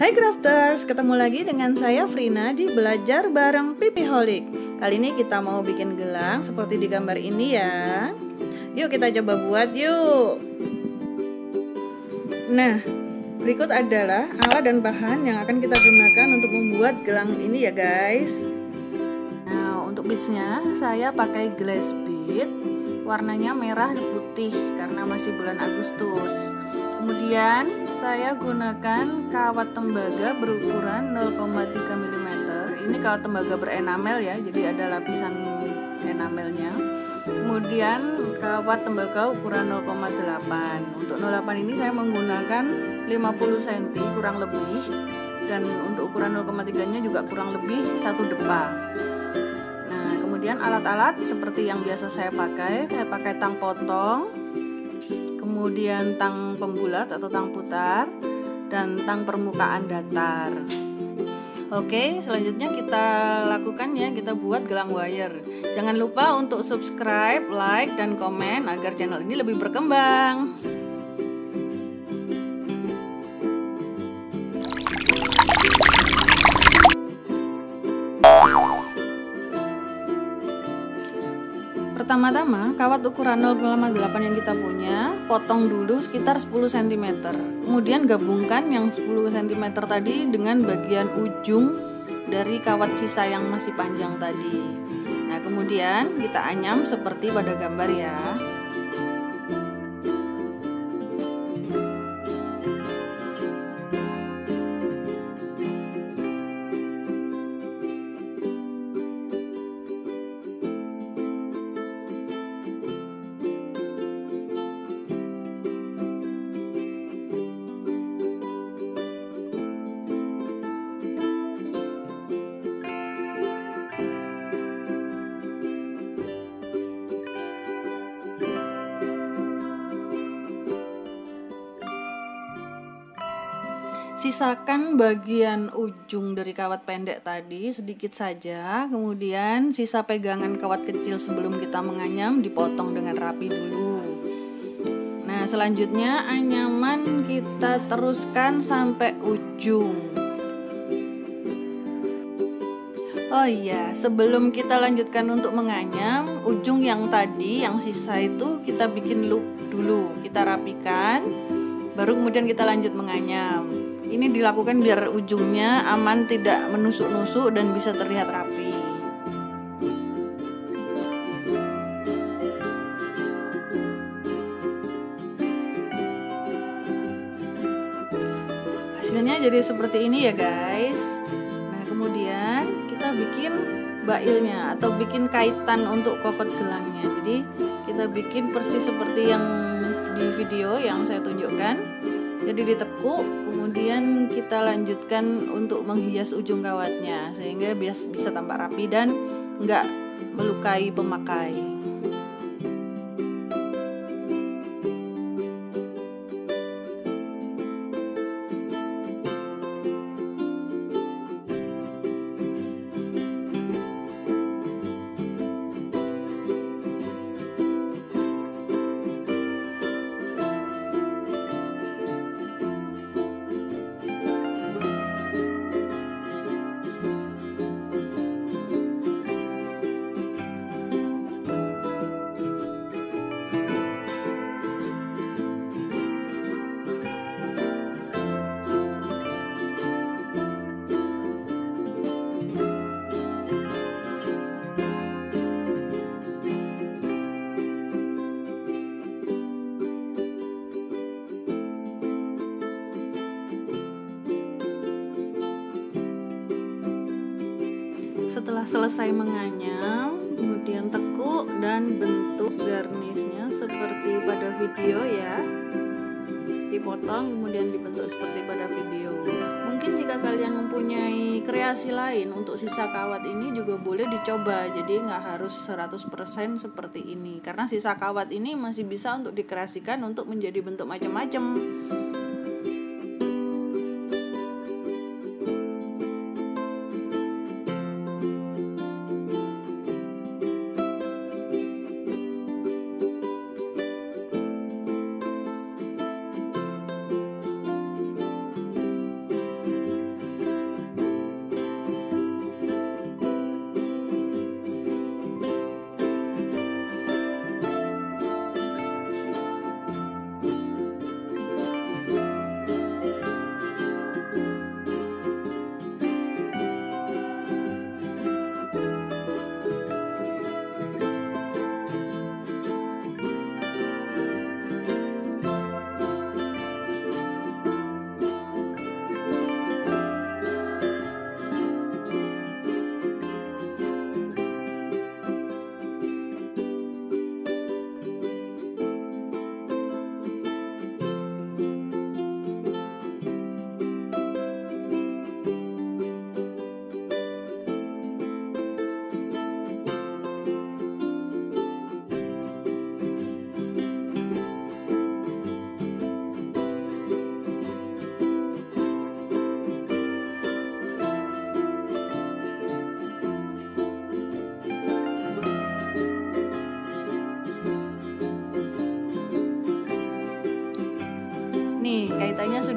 Hai crafters, ketemu lagi dengan saya Frina di Belajar Bareng Pipiholic. Kali ini kita mau bikin gelang seperti di gambar ini ya. Yuk kita coba buat yuk. Nah, berikut adalah alat dan bahan yang akan kita gunakan untuk membuat gelang ini ya guys. Nah, untuk beadsnya saya pakai glass bead, warnanya merah putih karena masih bulan Agustus. Kemudian saya gunakan kawat tembaga berukuran 0,3 mm. Ini kawat tembaga berenamel ya, jadi ada lapisan enamelnya. Kemudian kawat tembaga ukuran 0,8. Untuk 0,8 ini saya menggunakan 50 cm kurang lebih, dan untuk ukuran 0,3 nya juga kurang lebih 1 depa. Nah, kemudian alat-alat seperti yang biasa saya pakai tang potong, kemudian tang pembulat atau tang putar, dan tang permukaan datar. Oke, selanjutnya kita lakukan ya, kita buat gelang wire. Jangan lupa untuk subscribe, like, dan komen agar channel ini lebih berkembang. Pertama-tama, kawat ukuran 0,8 yang kita punya, potong dulu sekitar 10 cm. Kemudian gabungkan yang 10 cm tadi dengan bagian ujung dari kawat sisa yang masih panjang tadi. Nah, kemudian kita anyam seperti pada gambar ya. Sisakan bagian ujung dari kawat pendek tadi sedikit saja, kemudian sisa pegangan kawat kecil sebelum kita menganyam dipotong dengan rapi dulu. Nah, selanjutnya anyaman kita teruskan sampai ujung. Oh iya, sebelum kita lanjutkan untuk menganyam, ujung yang tadi yang sisa itu kita bikin loop dulu, kita rapikan, baru kemudian kita lanjut menganyam. Ini dilakukan biar ujungnya aman, tidak menusuk-nusuk dan bisa terlihat rapi. Hasilnya jadi seperti ini ya guys. Nah, kemudian kita bikin bailnya atau bikin kaitan untuk kokot gelangnya. Jadi kita bikin persis seperti yang di video yang saya tunjukkan. Jadi ditekuk, kemudian kita lanjutkan untuk menghias ujung kawatnya sehingga bisa tampak rapi dan enggak melukai pemakai. Setelah selesai menganyam, kemudian tekuk dan bentuk garnisnya seperti pada video ya. Dipotong kemudian dibentuk seperti pada video. Mungkin jika kalian mempunyai kreasi lain untuk sisa kawat ini juga boleh dicoba. Jadi nggak harus 100% seperti ini, karena sisa kawat ini masih bisa untuk dikreasikan untuk menjadi bentuk macam-macam.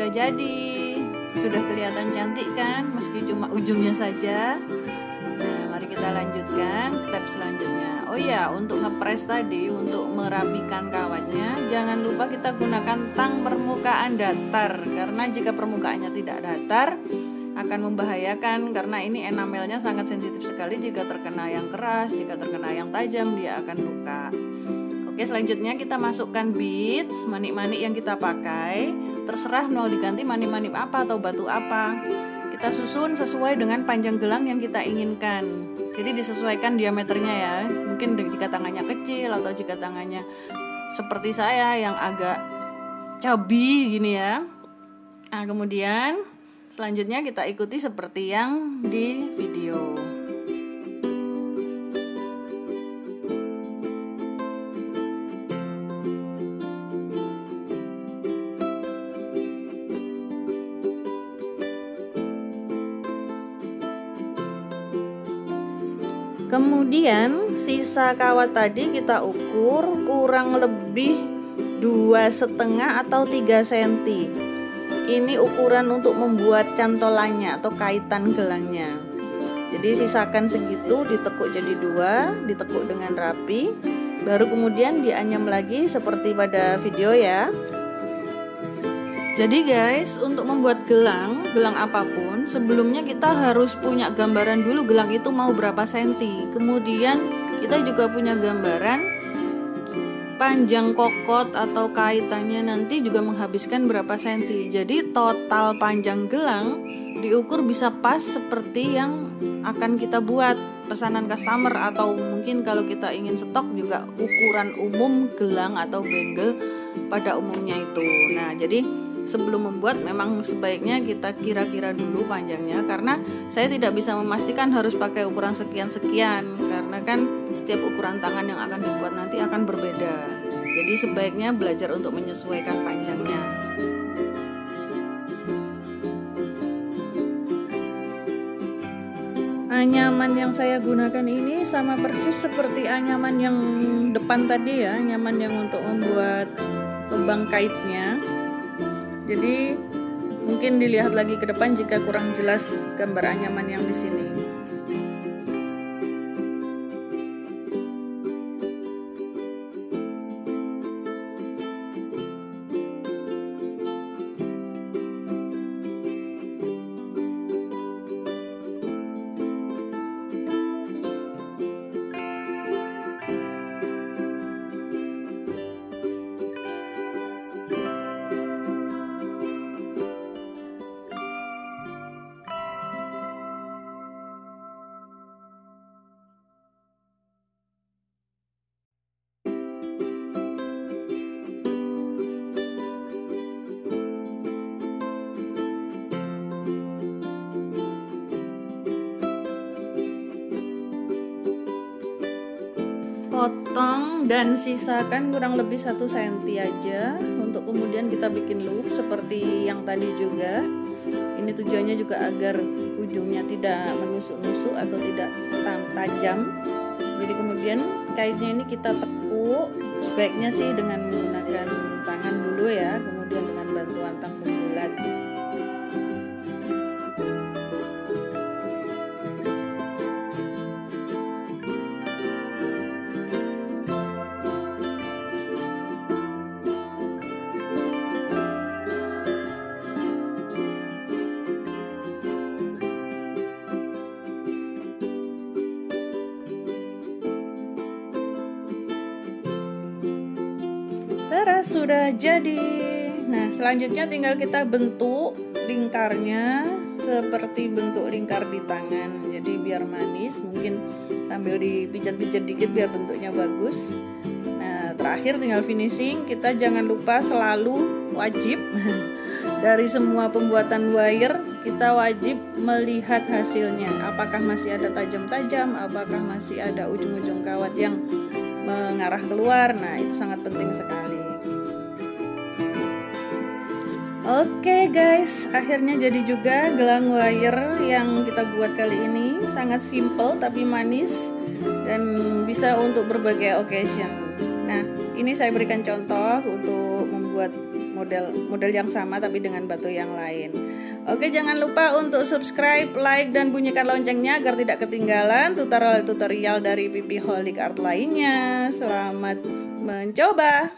sudah jadi. Sudah kelihatan cantik kan, meski cuma ujungnya saja. Nah, mari kita lanjutkan step selanjutnya. Oh ya, untuk ngepres tadi, untuk merapikan kawatnya, jangan lupa kita gunakan tang permukaan datar. Karena jika permukaannya tidak datar, akan membahayakan karena ini enamelnya sangat sensitif sekali. Jika terkena yang keras, jika terkena yang tajam, dia akan luka. Oke, selanjutnya kita masukkan beads, manik-manik yang kita pakai. Terserah mau diganti manik-manik apa atau batu apa. Kita susun sesuai dengan panjang gelang yang kita inginkan. Jadi disesuaikan diameternya ya. Mungkin jika tangannya kecil atau jika tangannya seperti saya yang agak cabi gini ya. Nah, kemudian selanjutnya kita ikuti seperti yang di video. Kemudian sisa kawat tadi kita ukur kurang lebih 2,5 atau 3 cm. Ini ukuran untuk membuat cantolannya atau kaitan gelangnya. Jadi sisakan segitu, ditekuk jadi 2, ditekuk dengan rapi. Baru kemudian dianyam lagi seperti pada video ya. Jadi guys, untuk membuat gelang apapun, sebelumnya kita harus punya gambaran dulu gelang itu mau berapa senti. Kemudian kita juga punya gambaran panjang kokot atau kaitannya nanti juga menghabiskan berapa senti. Jadi total panjang gelang diukur bisa pas seperti yang akan kita buat pesanan customer, atau mungkin kalau kita ingin stok juga ukuran umum gelang atau bangle pada umumnya itu. Nah, jadi sebelum membuat memang sebaiknya kita kira-kira dulu panjangnya, karena saya tidak bisa memastikan harus pakai ukuran sekian-sekian karena kan setiap ukuran tangan yang akan dibuat nanti akan berbeda. Jadi sebaiknya belajar untuk menyesuaikan panjangnya. Anyaman yang saya gunakan ini sama persis seperti anyaman yang depan tadi ya, anyaman yang untuk membuat lubang kaitnya. Jadi mungkin dilihat lagi ke depan jika kurang jelas gambar anyaman yang di sini. Potong dan sisakan kurang lebih 1 cm aja untuk kemudian kita bikin loop seperti yang tadi juga. Ini tujuannya juga agar ujungnya tidak menusuk-nusuk atau tidak tajam. Jadi kemudian kaitnya ini kita tekuk, sebaiknya sih dengan menggunakan tangan dulu ya, kemudian dengan bantuan tang pembulat. Teras sudah jadi. Nah, selanjutnya tinggal kita bentuk lingkarnya seperti bentuk lingkar di tangan. Jadi biar manis, mungkin sambil dipijat-pijat dikit biar bentuknya bagus. Nah, terakhir tinggal finishing. Kita jangan lupa selalu wajib dari semua pembuatan wire, kita wajib melihat hasilnya. Apakah masih ada tajam-tajam, apakah masih ada ujung-ujung kawat yang mengarah keluar. Nah, itu sangat penting sekali. Oke guys, akhirnya jadi juga gelang wire yang kita buat kali ini. Sangat simple tapi manis dan bisa untuk berbagai occasion. Nah, ini saya berikan contoh untuk membuat model yang sama tapi dengan batu yang lain. Oke, jangan lupa untuk subscribe, like, dan bunyikan loncengnya agar tidak ketinggalan tutorial-tutorial dari Pipi Holic Art lainnya. Selamat mencoba.